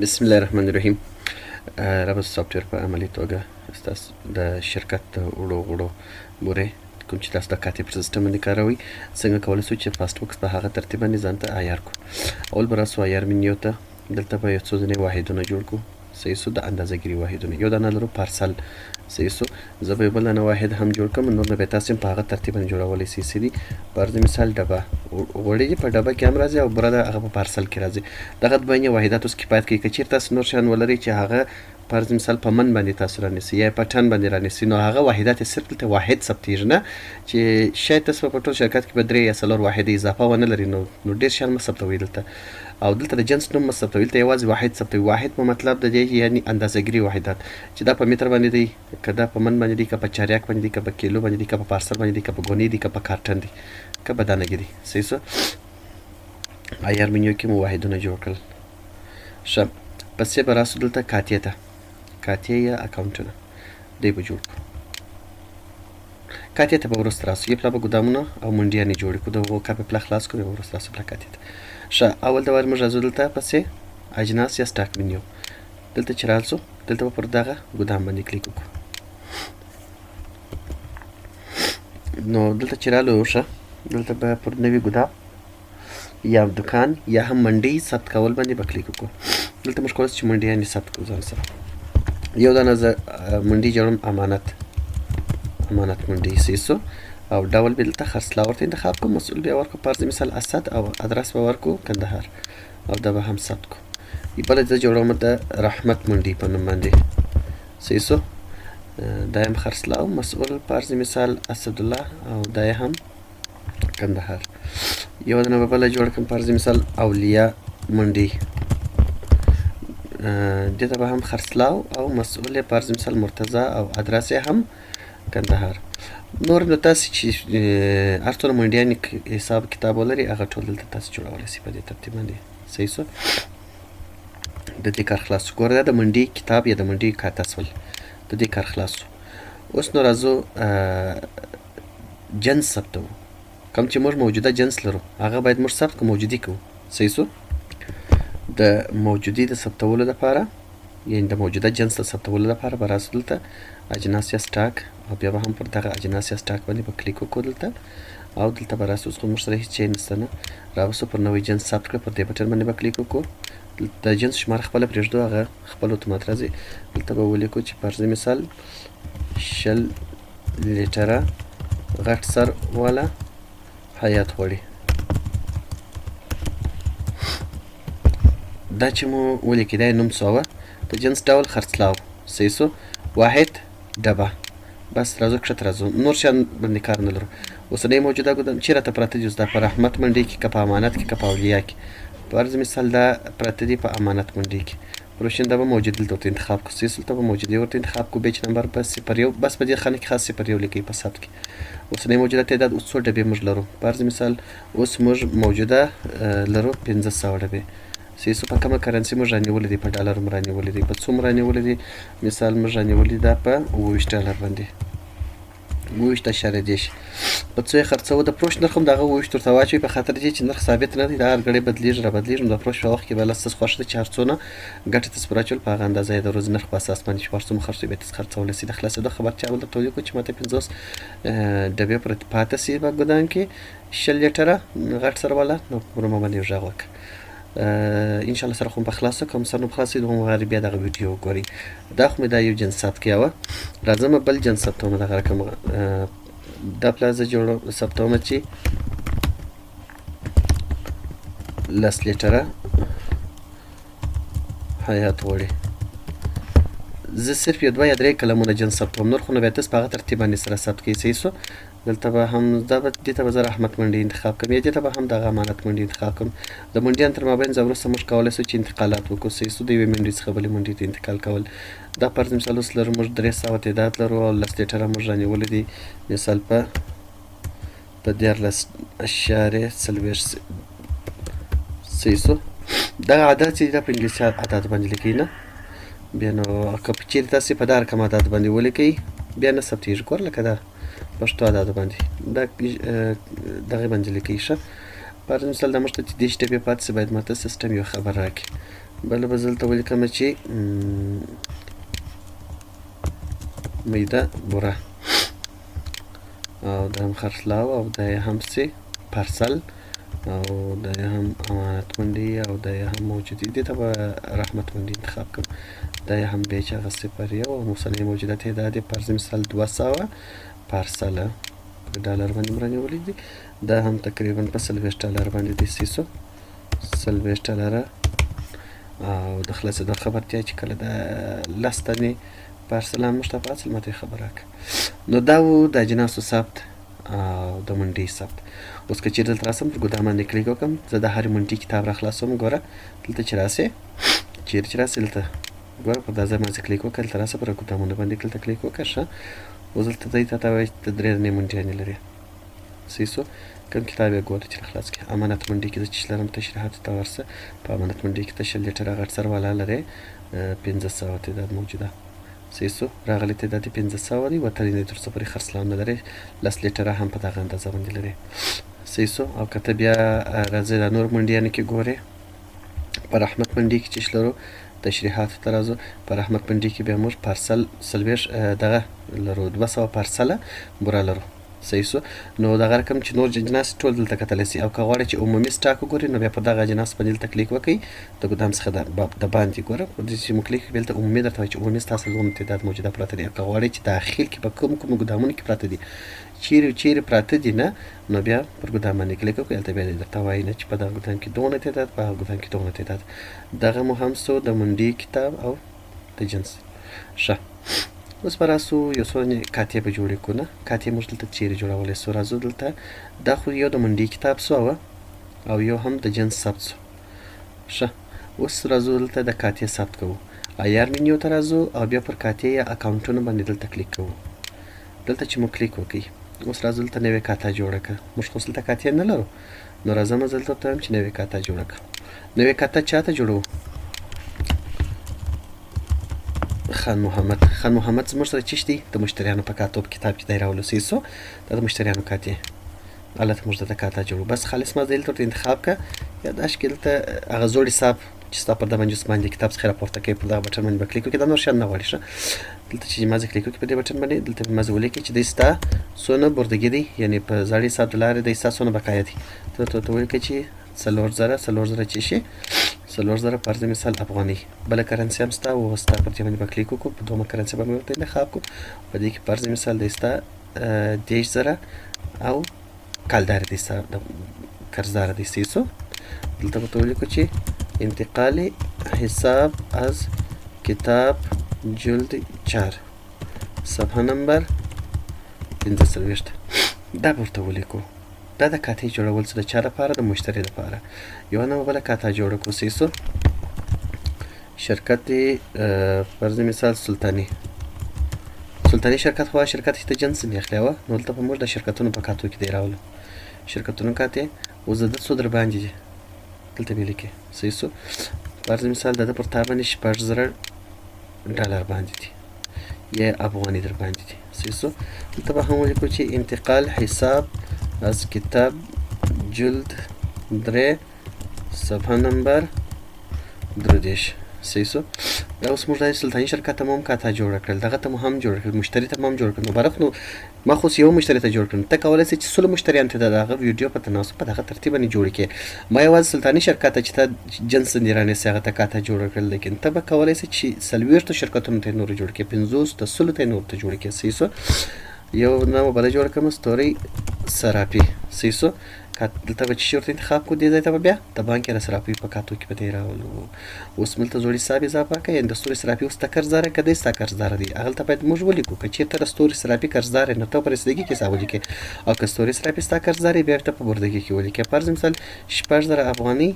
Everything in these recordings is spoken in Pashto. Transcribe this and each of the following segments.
بسم الله الرحمن الرحیم. رابط سافټویر په عملي توګه ستاسو د شرکت د وړو غړو بورې کوم چې تاسو د کاتب په سیسټم باندې کاروئ څنګه کولی شو چې فاسټ بوکس په هغه ترتیب باندې ځان ته عیار کړو. اول به راسو عیار منیو ته دلته به یو څو ځینې واحدونه جوړ کړو. صحیح سو د اندازه ګیري واحدونه یو دانه لرو پارسل. صحیح سو زه به یو بل دانه واحد هم جوړ کړم نور نه به تاسو هم په هغه ترتیب باندې جوړولی سي. سي دي فرض مثال ډبه غوړي دي په ډبه کې هم راځي او بره د هغه په پارسل کې راځي. دغه بین واحدات اوس کفایت کوي که چیرې تاسو نور شیان ولرئ چې هغه فرض مثال په من باندې تاسو رانیسئ یا په ټن باندې رانیسئ نو هغه واحدات یې صرف دلته واحد ثبتېږي نه چې شاید تاسو په ټول شرکت کې به درې یا څلور واحد اضافه ونه لري نو ډېر شیان مه ثبتوئ دلته. او دلته د جنس نوم مه ثبتوئ دلته یوازې واحد ثبتوئ. واحد په مطلب د دې یعنې اندازهګیري واحدات چې دا په متر باندې دی که دا په من باندې دی که په چاریاک باندې دی که په کیلو باندې دی که په پارسل باندې دی که په ګونې دی که په کارټن دی که په دانګې دی. صحیح څه عیار منیو کې مو واحدونه جوړ کړل. ښه پسې به راسو دلته کاتیې ته کاتیې یا اکاونټونه دی به جوړ کړو. کاتیې ته به وروسته راسو یو پلا به ګدامونه او منډیانې جوړې کړو د هغو کاپې پلا خلاص کړو بیا وروسته راسو پلا کاتیې ته. ښه اول د وار موږ راځو دلته پسې اجناس یا سټاک منیو دلته چې راسو دلته به پر دغه ګدام باندې کلیک وکړو. نو دلته چې رالو ښه دلته به پر نوي ګدام یا دکان یا هم منډۍ ثبت کول باندې به کلیک وکړو. دلته موږ کولی شو چې منډیانې ثبت کړو ځان سره. یو دانه زه منډۍ جوړم امانت منډۍ. صحیح سو او ډول به دلته خرڅلاو ورته انتخاب کړو. مسؤل بیا ورکړو فرض مثال اسد او ادرس به ورکړو کندهار او دا به هم ثبت کړو. بله زه جوړوم د رحمت منډۍ په نوم باندې. صحیح سو دا هم خرڅلاو مسؤل فرض مثال اسدالله او دا هم کندهار. یو دانه به بله جوړه کړم فرض مثال اولیا منډۍ دې ته به هم خرڅلاو او مسؤل یې فرض مثال مرتضی او ادرس یې هم کندهار. نور نو تاسې چې هر څومره منډیانې حساب کتاب ولري هغه ټول دلته تاسو جوړولی شئ په دې ترتیب باندې. صحیح سو د دې کار خلاص شو. ګوره دا د منډۍ کتاب یا د منډۍ کاته شول د دې کار خلاص شو. اوس نو راځو جنس ثبتوو. کوم چې موږ موجوده جنس لرو هغه باید موږ ثبت کړو موجودي کوو. صحیح سو د موجودي د ثبتولو لپاره یعنې د موجوده جنس د ثبتولو لپاره به راسو دلته اجناس یا سټاک او بیا به هم پر دغه اجناس یا سټاک باندې به کلیک وکړو دلته او دلته به راسو. اوس خو موږ سره هېڅ شی نشته نه راوسو پر نوی جنس ثبت کړه پر دې بټن باندې به کلیک وکړو. د جنس شماره خپله پرېږدو هغه خپل اتومات راځي. دلته به ولیکو چې فرض مثال 20 لیټره غټ سر والا حیات غوړي. دا چې مو ولیکي دا یې نوم سوه د جنس ډول خرڅلاو. صحیح سو واحد ډبه بس راځو کښته راځو نور شیان باندې کار نه لرو. اوسنی موجوده ګدام چې راته پراته دي اوس دا په رحمت منډۍ کې که په امانت کې که په اولیا کې فرض مثال دا پراته دي په امانت منډۍ کې پروشین دا به موجود دلته ورته انتخاب کړو. صحیح دلته به موجودې ورته انتخاب کړو. بیچ نمبر په 01 بس په دې خانه کې خاص 01 لیکئ په ثبت کې. اوسنی موجوده تعداد اوس څو ډبې موږ لرو فرض مثال اوس موږ موجوده لرو 500 ډبې. صحیح سو په کومه کرنسي موږ رانیولې دي په ډالر مو رانیولې دي په څو مو رانیولې دي مثال موږ رانیولې دا په 20 ډالر باندې 20.10 په څو یې خرڅوو د فروش نرخ هم د هغه 20 ورته واچوئ په خاطر دې چې نرخ ثابت نه دی دا هر ګړی بدلېږي رابدلېږي نو د فروش په وخت کې به ستاسو خوښه ده چې هر څونه ګټه تاسو پر اچول په هغه اندازه یې د ورځې نرخ په اساس باندې چې په هر څو مو خرڅوئ بیا تاسو خرڅولی شئ. د خلاصېدو خبرچه اول درته ولیکو چې ماته 50 ډبې پاته شي په ګدام کې 20 لیټره غټ سر والا نو پر ما باندې یو غږ وکړه. انشاءالله سره خو مو په خلاصه کوم سر نو په خلاصېدو هم غواړئ بیا دغه ویډیو وګورئ. دا خو مې دا یو جنس ثبت کیاوه راځم بل جنس ثبتومه دغه رقم دا پلا زه ثبتومه چې 10 لیټره حیات غوړي. زه صرف یو 2 یا 3 کلمونه جنس ثبتوم نور خو نو بیا تاسو په هغه ترتیب باندې سره ثبت کړئ. صحیح سو دلته به هم دا به دې ته به زه رحمت منډۍ انتخاب کړم یا دې ته به هم دغه امانت منډۍ انتخاب کړم. د منډیانو تر مابین ځه وروسته موږ کولی شو چې انتقالات وکړو. صحیح سو د یوې منډۍ څخه بلې منډۍ ته انتقال کول دا فرض مثال اوس لرو موږ 300 تعداد لرو او 10 لیټره موږ رانیولې دي مثال په 14.40. صحیح سو دغه عدد چې دا په انګلیسي عدد باندې لیکئ نه بیا نو که چیرې تاسې په دا رقم عدد باندې ولیکئ بیا نه ثبتېږي. ګوره لکه دا پښتو عدد باندې دا دغه باندې لیکئ. ښه فرض مثال دا موږ ته چې 10 ډبې پاتې شي باید ماته سیسټم یو خبر راکړي بله به زه دلته ولیکمه چې میده بوره او دا هم خرڅلاو او دا یې هم سي پارسل او دا یې هم امانت منډي او دا یې هم موجودي دې ته به رحمت منډي انتخاب کړم دا یې هم بیچ هغه 01 او اوسنۍ موجوده تعداد یې فرض مثال 200 پارسله په ډالر باندې مې رانیولي دي دا هم تقریبا په 40 ډالر باندې دي 40 ډالره او د خلاصېدو خبرتیا چې کله د 10 تنې پارسل هم موږ ته په اصل ماته خبره کړه نو دا و د اجناسو ثبت او د منډۍ ثبت اوس که چېرې دلته راسم پر ګدام باندې کلیک وکړم زه د هرې منډۍ کتاب راخلاصوم ګوره دلته چې راسې چېرې چې راسې دلته ګوره پر دا ځای باندې کلیک وکړه دلته راسه پر ګدامونه باندې دلته کلیک وکړه ښه اوس دلته دی تا ته وایي چې ته 3 منډیانې لرې صحیح سو کوم کتاب یې ګوره چې راخلاص کړې امانت منډۍ کې زه چې لرم تشریحاتو ته ورسه په امانت منډۍ کې ته 20 لیټره غټ سر والا لرې 1500 تعداد موجوده صحیح سو راغلی تعداد 1500 دی وتلی نه تر څو پورې خرڅلاو نه لري 10 لیټره هم په دغه اندازه باندې لري صحیح سو او که ته بیا راځې د نور منډیانو کې ګورې په رحمت منډۍ کې چې لرو تشریحاتو ته راځو په رحمت منډۍ کې بیا موږ پارسل 40 دغه لرو 200 پارسله بوره لرو صحیح سو نو دغه رقم چې نور اجناس ټول دلته کتلی سي او که غواړئ چې عمومي سټاک وګورئ نو بیا په دغه اجناس باندې دلته کلیک وکړئ د ګدام څخه د باندې ګوره چې مو کلیک کړئ دلته عمومي درته وایي چې عمومي ستاسو دومره تعداد موجوده پراته دي او که غواړئ چې داخل کې په کومو ګدامونو کې پراته دي چیرې پراته دي نه نو بیا پر ګدام باندې کلیک وکړئ هلته بیا درته وایي نه چې په دغه ګدام کې دونه تعداد په هغه ګدام کې دونه تعداد دغه مو هم سو د منډۍ کتاب او د جنس ښه اوس به راسو یو څو کاتې به جوړې کړو نه کاتې موږ دلته چیرې جوړولی سو راځو دلته دا خو یو د منډۍ کتاب سو او یو هم د جنس ثبت سو ښه اوس راځو دلته د کاتې ثبت کوو ایار منیو ته راځو او بیا پر کاتې یا اکاونټونو باندې دلته کلیک کوو دلته چې مو کلیک وکړئ اوس راځو دلته نوې کاته جوړه کړه موږ خو دلته کاتې نه لرو نو راځم زه دلته ته وایم چې نوې کاته جوړه کړه نوې کاته چاته جوړوو خان محمد زموږ سره چیش دی د مشتریانو په کاتو په کتاب کې دی راولو صحیح سو دا د مشتریانو کاتې هلته موږ دلته کاته جوړو بس خالص مزایل ته ورته انتخاب کړه یا داش کې دلته هغه زوړ حساب چې ستا پر دغه جوس باندې کتاب څخه راپورته کوي پر دغه بټن باندې به کلیک وکړې دا نور شیان نه غواړي ښه دلته چې مازې کلیک وکړې په دې بټن باندې دلته مازې ولیکئ چې دی ستا څونه بردګي دی یعنې په زاړه حساب د لارې دی ستا څونه بقایا دی ته ولیکئ چې 4000 چې شي 4000 فرض مثال افغاني بله کرنسي هم ستا او ستا پر دې باندې به کلیک وکړو په دومره کرنسي باندې ورته انتخاب کړو په دې کې فرض مثال دی ستا 10000 او کالدار دی ستا قرضدار دی صحیح سو دلته به ته ولیکو چې انتقال حساب از کتاب جلد 4 صفحه نمبر 45 دا به ورته ولیکو دا د کاتې جوړول څه د چا لپاره د مشتری لپاره یوه نوه بله کاته جوړه کړو صحیح سو شرکت فرض مثال سلطاني شرکت خو شرکت چې ته جنس مې اخلی وه نو دلته به موږ د شرکتونو په کاتو کې دی راولو شرکتونو کاتې اوس د ده څو در باندې دي دلته به لیکې صحیح سو فرض مثال د ده پر تا باندې 6000 ډالر باندې دي یا افغاني در باندې دي صحیح سو دلته به هم ولیکو چې انتقال حساب از کتاب جلد 3 صفحه نمبر 30 صحیح سو دا اوس موږ د سلطاني شرکت ته مو هم کاته جوړه کړل دغه ته مو هم جوړه کړل مشتري ته مو هم جوړه کړل مبارک نو ما خو یو مشتري ته جوړ کړم ته کولی شې چې 16 مشتریانو ته د هغه ویډیو په تناسب په دغه ترتیب باندې جوړ کړې ما یوازې سلطاني شرکت ته چې ته جنس باندې رانیسې هغه ته کاته جوړه کړل لیکن ته به کولی شې چې 40 شرکتونو ته یې نور جوړ کړې 50 ته 100 ته یې نور ته جوړ کړې صحیح سو یو نامه بله جوړه کړم ستوري صرافي صحیح سو دلته به چې شي ورته انتخاب کړو دې ځای ته به بیا د بانک یا د صرافۍ په کاتو کې به دی راولو اوس دلته زوړ حساب اضافه کړه یعنې د ستوري صرافي اوس ستا قرضداره که دی ستا قرضداره دی هغلته باید موږ ولیکو که چېرته د ستوري صرافي قرضدار یې نو ته په رسیدګي کې حساب ولیکې او که ستوري صرافي ستا قرضدار یې بیا ورته په بردګي کې ولیکې فرض مثال 6000 افغاني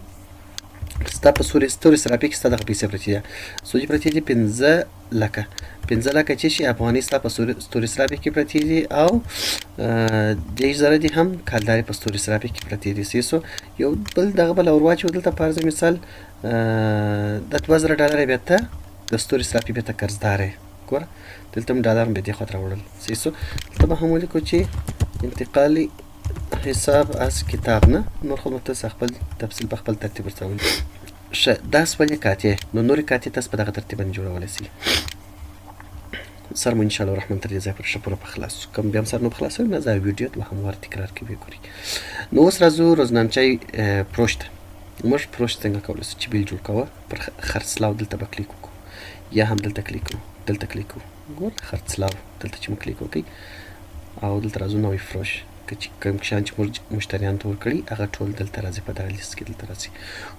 ستا په ستوري صرافي کې ستا دغه پیسې پرتې دي سودي پرتې دي 15 لکه چې شي افغاني ستا په ستوري صرافي کې پرتې دي او 10000 دي هم کالداري په ستوري صرافي کې پرتې دي صحیح سو یو بل دغه بل اور واچو دلته فرض مثال د 2000 ډالر بیا ته د ستوري صرافي بیا ته قرضدار یې ګوره دلته هم ډالر بیا دې خواته راوړل صحیح سو دلته به هم ولیکو چې انتقالي حساب از کتاب نه نور خو مو تاسو خپل تفصیل په خپل ترتیب ورته ولیکئ ښه دا سولې کاتې نو نورې کاتې تاسو په دغه ترتیب باندې جوړولی سئ. سر مو انشاءالله الرحمن تر دې ځای پورې ښه پوره په خلاص شو. کوم بیا هم سر نه په خلاص شوی نو دا ویډیو دوهم وار تکرار کې وګورئ. نو اوس راځو روزنامچی پروش ته. موږ پروش څنګه کولی شو چې بیل جوړ کوه پر خرڅلاو دلته به کلیک وکړو یا هم دلته کلیک وکړو دلته کلیک وکړو ګوره خرڅلاو دلته چې مو کلیک وکړئ او دلته راځو نوی فروش که چې کوم شیان چې موږ مشتریانو ته ورکړي هغه ټول دلته راځي په دغه لیست کې دلته راځي.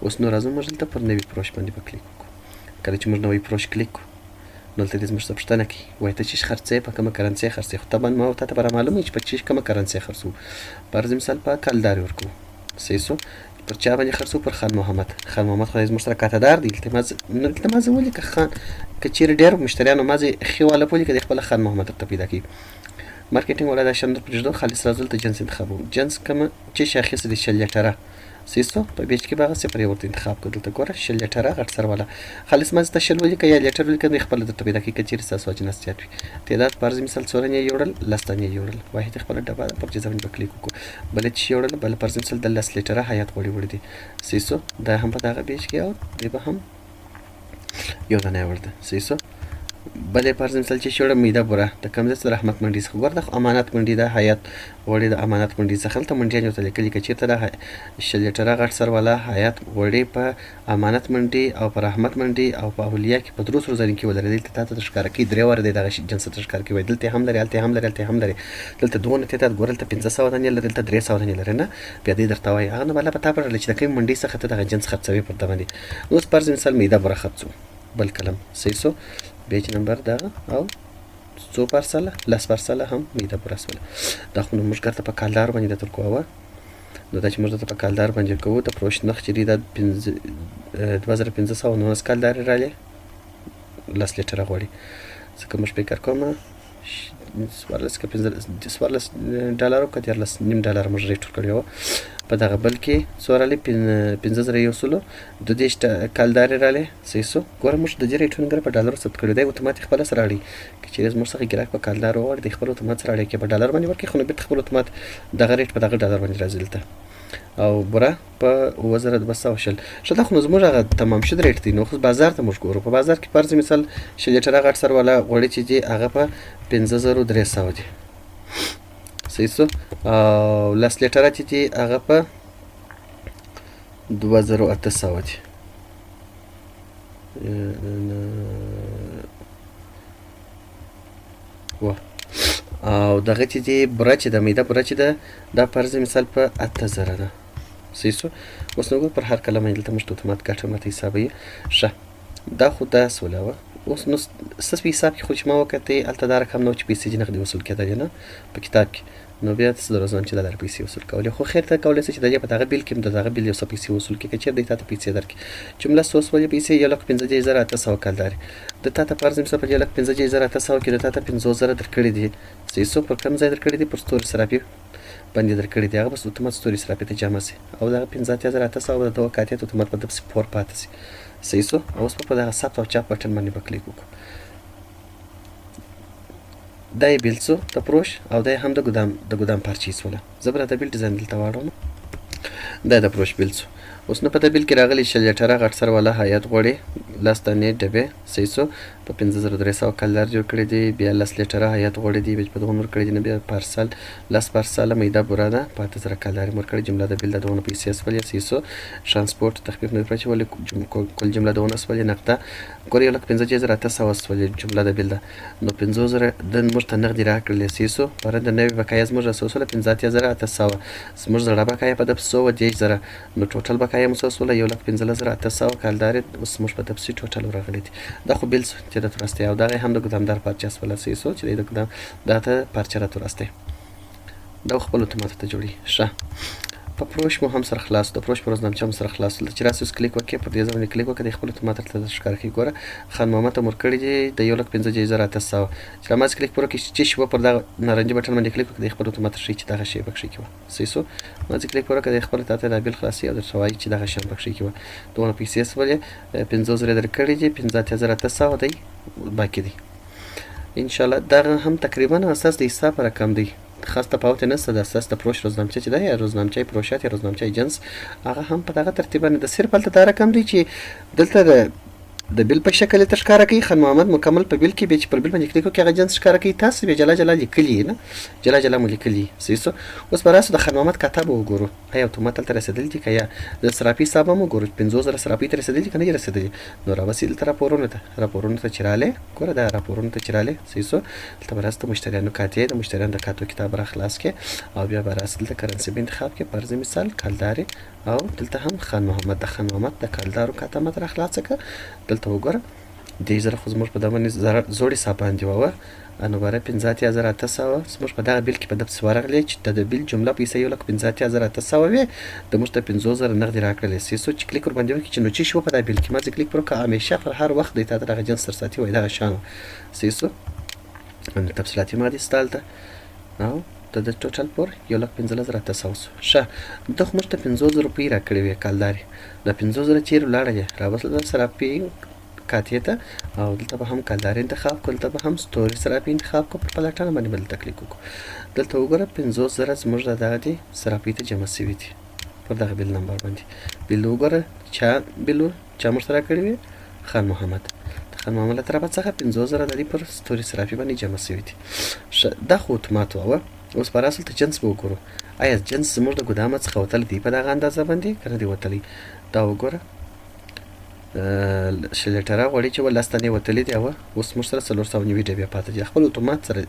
اوس نو راځو موږ دلته پر نوي فروش باندې به کلیک وکړو. کله چې موږ نوی فروش کلیک کړو نو دلته دې زموږ څخه پوښتنه کوي وایي ته چې خرڅوې په کومه کرنسۍ خرڅوې خو طبعا ما تا ته به رامعلوم وي چې په چې کومه کرنسۍ خرڅوو. فرض مثال په کلدارې ورکوو صحیح شو. پر چا باندې خرڅوو پر خان محمد. خان محمد خدای زموږ سره کاتهدار دی. دلته ما زه ولیکه خان که چیرې ډېر مشتریانو ما زه ښې والا په ولیکه دی خپله خان محمد درته پیدا کوي. مارکیټینګ والا دا شیان در پرېږدو خالص راځو دلته جنس انتخابوو. جنس کومه چې شی اخیستې دی 60 لیټره صحیح شو. په بیچ کې به هغه صفر یې ورته انتخاب کړو. دلته ګوره 60 لیټره غټ سر والا خالص ما ته 60 ولیکه یا لیټر ولیکه دی خپله درته پیدا کوي که چیرې ستاسو اجناس زیات وي. تعداد فرض مثال 14 یې یوړل 10 دانې یې یوړل واحد یې خپله ډبه پر جزا باندې به کلیک وکړو. بل یې چې یوړل بل فرض مثال د 10 لیټره حیات غوړي وړي دي صحیح شو. دا هم په دغه بیچ کې او دی به هم یو دانه یې ورده صحیح شو. بل یې فرض مثال چې شوړه میده بوره د کوم ځای څخه د رحمت منډي څخه ګوره د امانت منډي د حیات غوړي د امانت منډي څخه هلته منډیان ورته لیکلي که چېرته د 60 لیټره غټ سر والا حیات غوړي په امانت منډي او په رحمت منډي او په اولیا کې په درو سرو زرین کې ولري دلته تا ته ښکاره کوي 3 واره دی دغه جنس ته ښکاره کوي دلته هم لري هلته هم لري هلته هم لري دلته دونه تعداد ګوره دلته 500 دانې لري دلته 300 دانې لري نه بیا دې درته وایي هغه نو بله په تا پړلی چې د کومې منډۍ څخه ته دغه جنس خرڅوي پر ده باندې. اوس فرض مثال میده بوره خرڅو بل کلم صحیح شو. بیچ نمبر دغه او 100 پارسله 10 پارسله هم میده بوره شوله. دا خو نو موږ ګرته په کالدار باندې درته کووه نو دا چې موږ درته په کالدار باندې کوو د فروش نرخ چې دی دا 2519 کالدارې رالې 10 لیټره غواړي ځکه موږ فکر کوم 14 که 14 ډالرو که 14.5 ډالر موږ ریټ ورکړی وه په دغه بل کې څو رالې 5122 کالدارې رالې صحیح شو. ګوره موږ د دې ریټونه ګره په ډالرو ثبت کړي دی اتومات خپله سره اړي که چېرې زموږ څخه ګراهک په کالدار وغواړي دی خپل اتومات سره اړی کې په ډالر باندې ورکړي خو نو بېرته خپل اتومات دغه ریټ په دغه ډالر باندې راځي دلته او بوره په 2220 ښه دا خو نو زموږ هغه تمام شد ریټ دی. نو خو بازار ته موږ ګورو په بازار کې فرض مثال 6 لیټره غټ سر والا غوړي چې دي هغه په 5300 دي صحیح شو. او 10 لیټره چې دي هغه په 2800 دي او دغه چې دی بوره چې ده میده بوره چې ده دا فرض مثال په 8000 ده صحیح شو. اوس نو ګور پر هر کله باندې دلته موږ ته اتومات ګټه ماته حسابوي ښه دا خو دا سوله وه. اوس نو ستاسو په حساب کې خو چې ما وکتې هلته دا رقم نه و چې پیسې چې نغدي وصول کېدلې نه په کتاب کې نو بیا تاسو د روزنامچې دا در پیسې وصول کولې خو خیر ته کولی شئ چې د دې په دغه بیل کې هم د دغه بیل یو څه پیسې وصول کړي که چېرې دی تا ته پیسې درکړي جمله څو سولې پیسې 1,15,800 کالدارې د تا ته فرض مثال په 1,15,800 کې د تا ته 50,000 درکړي دي صحیح شو. پر کوم ځای درکړي دي پر ستوري صرافي باندې درکړي دي هغه بس اتومات ستوري صرافي ته جمع شي او دغه 15,800 او د دغه کاتیت اتومات په دپسې پور پاتې شي صحیح شو. اوس په دغه ثبت او چاپ بټن باندې به کلیک وکړو. دا یې بیل څو د فروش او دا یې هم د ګدام پارچې شوله. زه به د بیل ډیزاین دلته واړوم دا د فروش بیل څو. اوس نو په دې بیل کې راغلی 6 لیټره غټ سر والا حیات غوړي 10 دانې ډبې صحیح شو په 5300 کالدار جوړ کړی دی بیا 10 لیټره حیات غوړي دی په دغه ورکړی دی نه بیا پارسل 10 پارسله میده بوره ده په 8000 کالدار ورکړی جمله د بیل د دونه پیسې سولې صحیح شو. ترانسپورت تخفیف نه پرچ ولې کل جمله دونه سولې نقده ګورې 1,15,800 سولې جمله د بیل ده نو 50,000 د موږ ته نغدي راکړلې صحیح شو. پرې د نوې بقایا زموږ رسوسله 15,800 زموږ زړه بقایا په 110,000 نو ټوټل بقایا مسوسوله 1,15,800 کالدارې اوس موږ په تفصیل ټوټل ورغلی دي. دا خو بیل چې د تورستی او دغه هم د ګدامدار پارچه سوله صحیح شو چې د ګدام دا ته پارچه را تورستی دا خپل اتومات ته جوړي ښه. په فروش مو هم سره خلاص د فروش په روزنامچه هم سره خلاص چې راسې اوس کلیک وکړې پر دې ځای باندې کلیک وکړه د خپل اتومات ته ښکاره کوي ګوره خان محمد ته مو ورکړي دي د 1,15,800 چې هماغسې کلیک پر وکړې چې شوه پر دغه نارنجي بټن باندې کلیک وکړه د خپل اتومات ښیي چې دغه شی پکښې کې وه صحیح شو. هماغسې کلیک پر وکړه د خپل تا ته دا بیل خلاصي او درته وایي چې دغه شیان پکښې کې وه دونه پیسې شولې 50,000 درکړي دي 15,800 دی باقي دی انشاءالله دغه هم تقریبا اساس د حساب رقم دی خاص تفاوت نشته د ستاسو د فروش روزنامچه چې ده یا روزنامچه فروشات یا روزنامچه جنس هغه هم په دغه ترتیب باندې د صرف هلته دا رقم دی چې دلته د بیل په شکل ته ښکاره کوي. خان محمد مکمل په بیل کې بیا چې پر بیل باندې کلیک وکړي هغه جنس ښکاره کوي. تاسو بیا جلا جلا لیکلي نه جلا جلا مو لیکلي صحیح سو. اوس به راسو د خان محمد کتاب وګورو آیا اتومات هلته رسېدلي دي که یا د صرافي حساب هم وګورو 50,000 صرافي ته رسېدلي دي که نه دي رسېدلي. نو راوسې دلته راپورونو ته چې راغلی ګوره دا راپورونو ته چې راغلی صحیح سو. دلته به راسو د مشتریانو کاتې د مشتریانو د کاتو کتاب را خلاص کړې او بیا به راسو دلته کرنسي به انتخاب کړې فرض مثال کلدارې او دلته هم خان محمد د خان محمد د کلدارو کاته مت را خلاصه کړه. دلته وګوره دې زره خو زموږ په دغه باندې زوړ حساب باندې وه نو باره 15,800 زموږ په دغه بیل کې په دبس ورغلی چې د بیل جمله پیسې 1,15,800 وې د موږ ته 50,000 نغدې راکړلې سې سو چې کلیک ورباندې وکړي چې نو چې شو په دغه بیل کې ما ځکه کلیک پر وکړه همیشه پر هر وخت دی تا ته دغه جنس ترساتي وایي دغه شان سې سو نو تفصیلاتي مادې ستا هلته او د ټوټل پور 15,800 سو ښه ده خو موږ ته 50,000 روپۍ راکړې وې کالدارې د 50,000 چیرې ولاړلې راوستله صرافي کاتې ته او دلته به هم کلدارې انتخاب کړو دلته به هم ستوري صرافي انتخاب کړو په پلټنه باندې به دلته کلیک وکړو. دلته وګوره 50,000 زموږ د دغه دي صرافي ته جمع سوي دي پر دغه بیل نمبر باندې. بیل وګوره چا بیل چا موږ ته راکړی وي خان محمد د خان محمد له طرفه څخه 50,000 د دې پر ستوري صرافي باندې جمع سوي دي. دا خو اتومات وه. اوس پر اصل ته جنس به وګورو آیا جنس زموږ د ګدامه څخه وتلی دی په دغه اندازه باندې که نه دی وتلی. دا وګوره شلیټره غوړي چې 10 دانې وتلي دي اوس موږ سره 490 ډبې پاته دي خپل اتومات سره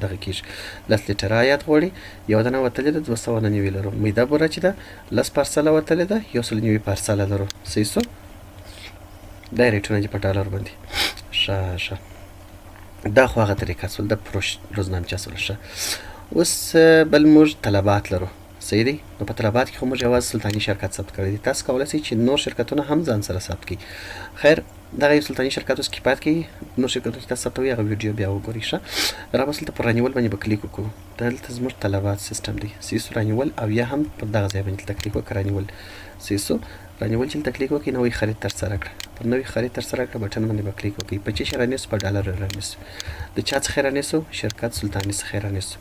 دغه کېږي. 10 لیټره عیات غوړي یو دانه وتلې ده 290 لرو. میده بوره چې ده 10 پارسله وتلې ده 190 پارسله لرو صحیح سو. دا ریټونه دي په ډالر باندې ښه دا خو هغه طریقه سول د فروش روزنامچه سول ښه. اوس بل موږ طلبات لرو صحیح دی. نو په طلبات کې خو موږ یوازې سلطاني شرکت ثبت کړی دی. تاسو کولی شئ چې نور شرکتونه هم ځان سره ثبت کړئ. خیر دغه یو سلطاني شرکت اوس کفایت کوي. نور شرکتونه چې تاسو ثبتوئ هغه ویډیو بیا وګورئ ښه. راوس دلته پر رانیول باندې به کلیک وکړو. دلته زموږ طلبات سیستم دی صحیح سو. رانیول او یا هم پر دغه ځای باندې دلته کلیک وکړه رانیول صحیح سو. رانیول چې دلته کلیک وکړئ نوی خرید ترسره کړه. پر نوی خرید ترسره کړه بټن باندې به کلیک وکړئ. په چی رانیسو په ډالر رانیسو. د چا څخه رانیسو شرکت سلطاني څخه رانیسو.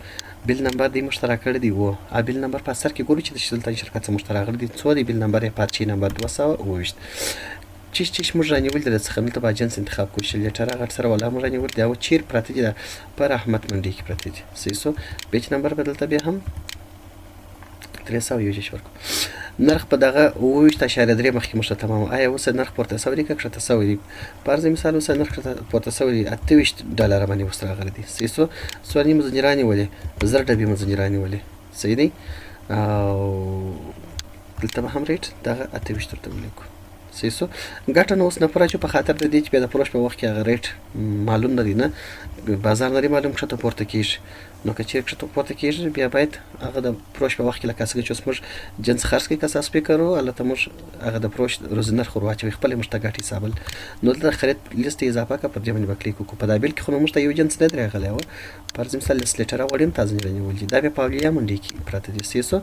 بیل نمبر دی مشترک کړی دی و ا بیل نمبر په اثر کې ګورو چې د سلطاني شرکت څخه مشترک کړی دی څو دی بیل نمبر یې پارچې نمبر 228 چې موږ رانیول د څخه دلته به جنس انتخاب کوو. شلیټره غټ سره ولا موږ رانیول دی او چیر پراته دي پر احمد منډي کې پراته دي صحیح سو. بیچ نمبر بدلته بیا هم 301 ورکو. نرخ په دغه 28.3 مخکې موږ ته تمام آیا اوس نرخ پورته سوی دی که کښته سوی دی. فرض مثال اوس نرخ پورته سوی دی 28 باندې اوس راغلی دی صحیح سو. سوالني مو ځینې رانیولې 1000 ډبې مو ځینې رانیولې صحیح دی او دلته به هم ریټ دغه 28 ورته ولیکو صحیح سو. ګټه نو اوس نه پوره چې په خاطر د دې چې بیا د فروش په وخت کې هغه ریټ معلوم نه دی نه بازار نه دی معلوم کښته پورته کېږي. نو که چیرې کښته پورته کېږي بیا باید هغه د فروش په وخت کې لکه څنګه چې اوس موږ جنس خرڅ کړي که اساس پې کړو هلته موږ هغه د فروش روزي نرخ ور واچوي خپل موږ ته ګټې حسابل. نو دلته خرید لیست اضافه کړه پر دې باندې به کلیک وکړو. په دا بیل کې خو نو موږ ته یو جنس نه دی راغلی و فرض مثال لیټره غوړي هم تازه رانیول دي دا بیا په اولیا منډي کې پراته دي صحیح سو.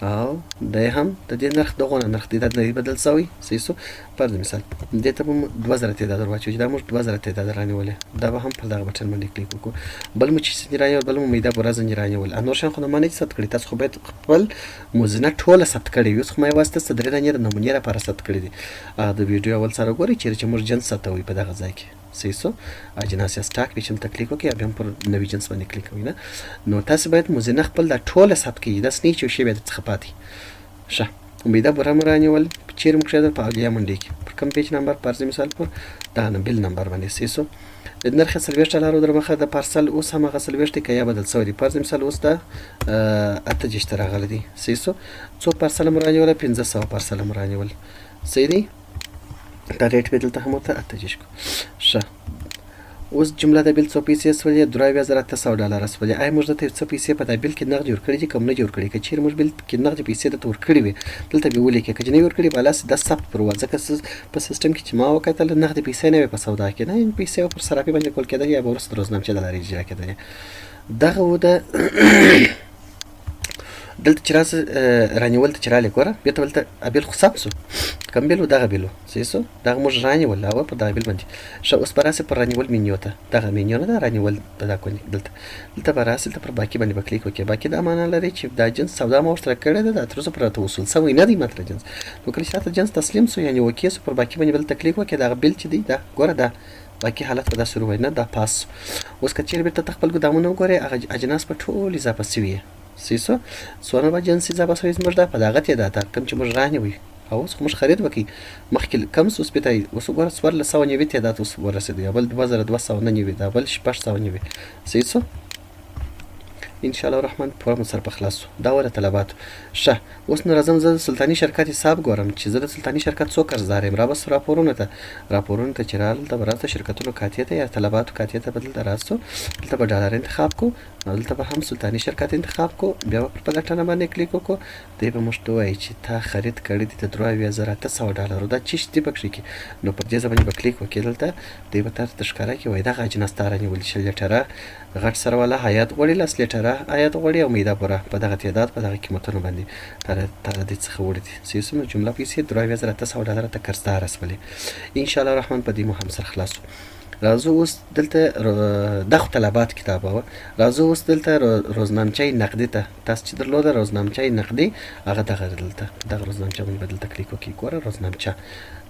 او دا هم د دې نرخ دغه نرخ دی دا نه بدل شوی صحیح سو. فرض مثال دې ته به 2000 تعداد واچوي دا موږ 2000 تعداد رانیولې دا به هم پر دغه بټن باندې کلیک وکړو. بل مو چې رانیول بل مو میده برازه رانیول انور شان خو نه مانه ثبت کړی. تاسو خو باید خپل موزینه ټوله ثبت کړی وي. اوس خو مې واسطه صدرې نه نمونې لپاره ثبت کړی دي. د ویډیو اول سره ګورئ چې موږ جنس ثبتوي په دغه ځای کې صحیح سو. اجناس یا سټاک به چې تکلیک وکړي بیا هم پر نوی جنس باندې کلیک کوئ نه. نو تاسو باید موزینه خپل دا ټوله ثبت کړئ داس نه چې شی به څخه پاتې ښه. امیده برام رانیول چیرې موږ کېدل په اولیا منډي کې پر کوم پیج نمبر فرض مثال پر دا بیل نمبر باندې صحیح سو. د نرخ 40 ډالرو در مخه د پارسل اوس هم هغه 40 کې یا بدل شوی دی. فرض مثال اوس دا 8 راغلی دی صحیح سو. څو پارسل مرانیول 1500 پارسل مرانیول صحیح دی. دا ریټ به دلته هم ته 8 کو ښه. اوس جمله د بیل څو پیسې سولې 2800 سولې. آیا موږ ته څو پیسې په دا بیل کې نغد جوړ کړي دي کوم نه جوړ کړي. که چیرې موږ بیل کې نغد پیسې د تور کړي وي دلته به ولیکي که نه ور کړي بلاس د ثبت پر وځه په سیستم کې چې ما وکتل نغد پیسې نه په سودا کې نه پیسې پر صرافي باندې کول کېده یا ورسره روزنامچه د لارې اجرا کېده. دغه و د دلته چې راسه رانیول ته چې رالې ګوره بېرته بلته بیل خو ثبت سو کوم بیل و دغه بیل و صحیح سو دغه موږ رانیول هغه په دغه بیل باندې ښه اوس به راسې پر رانیول مینیو ته دغه مینیو نه ده رانیول د دا کونې دلته به راسې دلته پر باقي باندې به کلیک وکړې باقي دا معنا لري چې دا جنس سودا ما ورسره کړې ده دا تر اوسه پر راته وصول سوی نه دی ماته جنس نو کله چې راته جنس تسلیم سو یعنې اوکې سو پر باقي باندې بلته کلیک وکړې دغه بیل چې دی دا ګوره دا باقي حالت به داسې وای نه دا پاس اوس که چېرې بېرته ته خپل ګدامونه وګورې هغه اجناس به ټول اضافه سوي صحیح سو څونه به جنس اضافه سوی زموږ دا په دغه تعداد ته کوم چې موږ رانیوي او اوس خو موږ خرید وکړي مخکې کم سو اوس بېرته اوس وګوره 1490 تعداد اوس ورسېدی یا بل 2290 دا بل 690 صحیح سو ان شاء الله الرحمن پوره مو سره په خلاص سو دا وره طلباتو ښه اوس نو راځم زه د سلطاني شرکت حساب ګورم چې زه د سلطاني شرکت څو قرضدار یم رابس راپورونو ته چې راغلل ته به راځه شرکتونو کاتیه ته یا طلباتو کاتیه ته به دلته راسو دلته به ډالر انتخاب کو او دلته به هم سلطاني شرکت انتخاب کو بیا به په ګټنه باندې کلیک وکړو دی به موږ ته وایي چې تا خرید کړی دی د 23,800 ډالرو دا چی شي پکې کې نو پر دې ځای باندې به کلیک وکړې دلته دی به تاسو ته ښکاره کوي وایي دغه اجناس تا رانیولي شل لیټره غټ سره والا حیات غوړي لس لیټره حیات غوړي او میده بوره په دغه تعداد په دغه قیمتونو باندې تر دې څخه وړي دي سیسمه جمله پیسې 23,800 ډالر ته قرضدار اسولې ان شاء الله الرحمن په دې مو هم سره خلاصو راځو اوس دلته دغه طلبات کتاب و راځو اوس دلته روزنامچه نقدي ته تاسو چې درلوده روزنامچه نقدي هغه دغه روزنامچه باندې بدل تکلیک وکړئ ګوره روزنامچه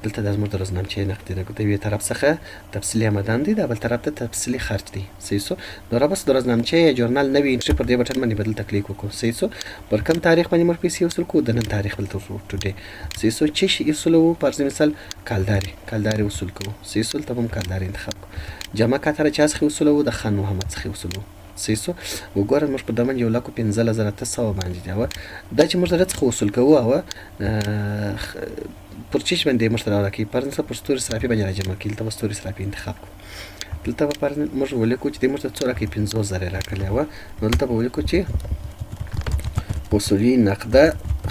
دلته د زموږ د روزنامچې نقدي ده د یوې طرف څخه تفصیلي آمدن دی د بل طرف ته تفصیلي خرج دی صحیح سو نو را بس د روزنامچې یا جورنال نوی انټري پر دې بټن باندې بدل تکلیک وکړو صحیح سو پر کوم تاریخ باندې موږ پیسې وصول کوو د نن تاریخ بلته ټوډے صحیح سو چې شي وصولو پر مثال کالداري وصول کوو صحیح سو ته هم کالداري انتخاب کوو جمع کاتره چا څخه وصولو د خان محمد څخه وصولو صحیح سو وګوره موږ په دمن 1,15,900 باندې دا دا چې موږ درڅخه وصول کوو او پر چیش باندې موږ ته راکې پرنس پر ستوري صرافي باندې راجمع کړل ته ستوري صرافي انتخاب کو دلته په پرنس موږ ولیکو چې موږ ته څو راکې 50,000 راکړل او نو دلته په ولیکو چې وصولي نقده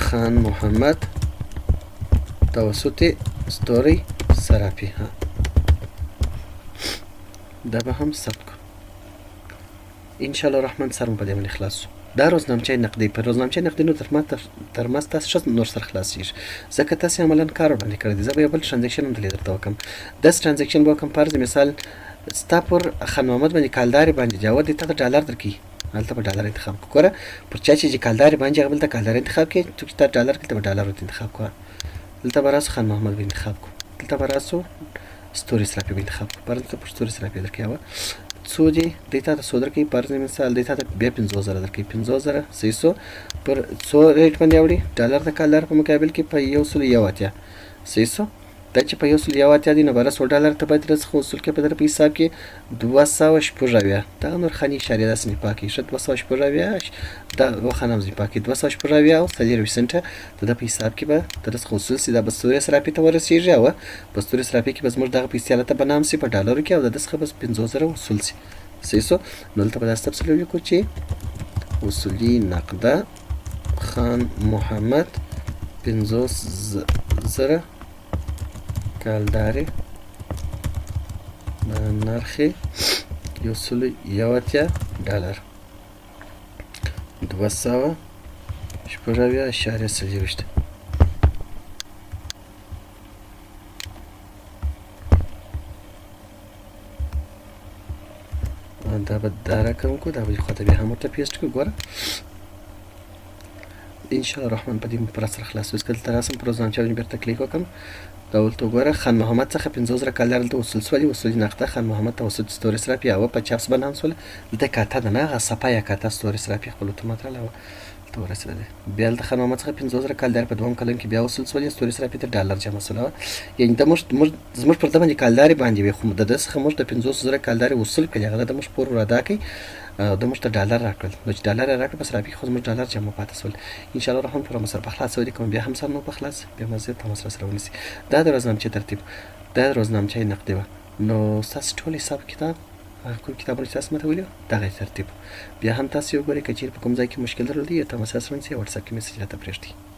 خان محمد توسط ستوري صرافي ها دا به هم ثبت کو ان شاء الله الرحمن سره په دې باندې خلاص دا روزنامچه نقدي پر روزنامچه نقدي نو تر ما تاسو شت نور سره خلاصیږي ځکه تاسو عملاً کار باندې کړی دی زه به بل ترانزیکشن هم دلته درته وکم د ترانزیکشن به کوم فرض مثال ستا پر خان محمد باندې کالداري باندې جواب دي ته ډالر درکې هلته به ډالر انتخاب وکړه پر چا چې کالداري باندې هغه بل ته کالدار انتخاب کړي ته ډالر کې ته ډالر انتخاب کړه دلته به راسو خان محمد باندې انتخاب کړه دلته به راسو ستوري صرافي باندې انتخاب کړه پرته پر ستوري صرافي درکې څو دي دیتا ته سودر کې پرځ مثال دیتا ته بیا 50,000 درکې 50,000 صحیح سو پر څو ریټ باندې اوړي ډالر د کالر په مقابل کې په 1,080 صحیح سو دا چې په 1,080 دي نو بر 100 ډالر ته باید رسخه وصول کې په در په حساب کې 200 دا نور خاني اشاره ده سنې پاکي شت 200 دا وخنم زی پاکي 200 او 30 سنت ته د په حساب کې به تر رسخه وصول سي د بستوري صرافي ته ورسیږي او بستوري صرافي کې بس موږ دغه پیسې لته بنام سي په ډالرو کې او د دسخه بس 50,000 وصول سي صحیح سو نو دلته به تاسو تفصیل ولیکو چې وصولي نقده خان محمد 50,000 کالداري نرخ 1,080 ډالر 200.30 دا به دا رقم کو دا به خاطر به هم ورته پیسټ کو ګوره ان شاء الله الرحمن په دې پر سره خلاص وس کله تراسم پروګرام چې بیرته کلیک وکم دا ولته ګوره خان محمد څخه 50,000 کالر ته وصول سولي وصول نقطه خان محمد توسط ستوري صرافي او په چاپس باندې سول د کاته د نه صفه یا کاته ستوري صرافي خپل اتومات راو ته ورسېده بیا د خان محمد څخه 50,000 کالر په دوم کلم کې بیا وصول سولي ستوري صرافي ته ډالر جمع سول یعنی د زموږ پر دمن کالداري باندې وي خو د دسخه موږ د 50,000 کالداري وصول کړي هغه د موږ پور ادا کړي د موږ ته ډالر راکړل نو چې ډالر راکړل په صرافي خو موږ ډالر جمع پاتې سول ان شاء الله الرحمن پر مسر په خلاص ودی کوم بیا هم سره نو په خلاص بیا مزه ته سره ونیسي دا د روزنامچې ترتیب دا روزنامچې نقدي و نو تاسو ټول حساب کتاب کوم کتابونه تاسو مته ویلو دغه ترتیب بیا هم تاسو وګورئ چې په کوم ځای کې مشکل درلودي یا تاسو سره ورسره کې میسج راته پرېږدئ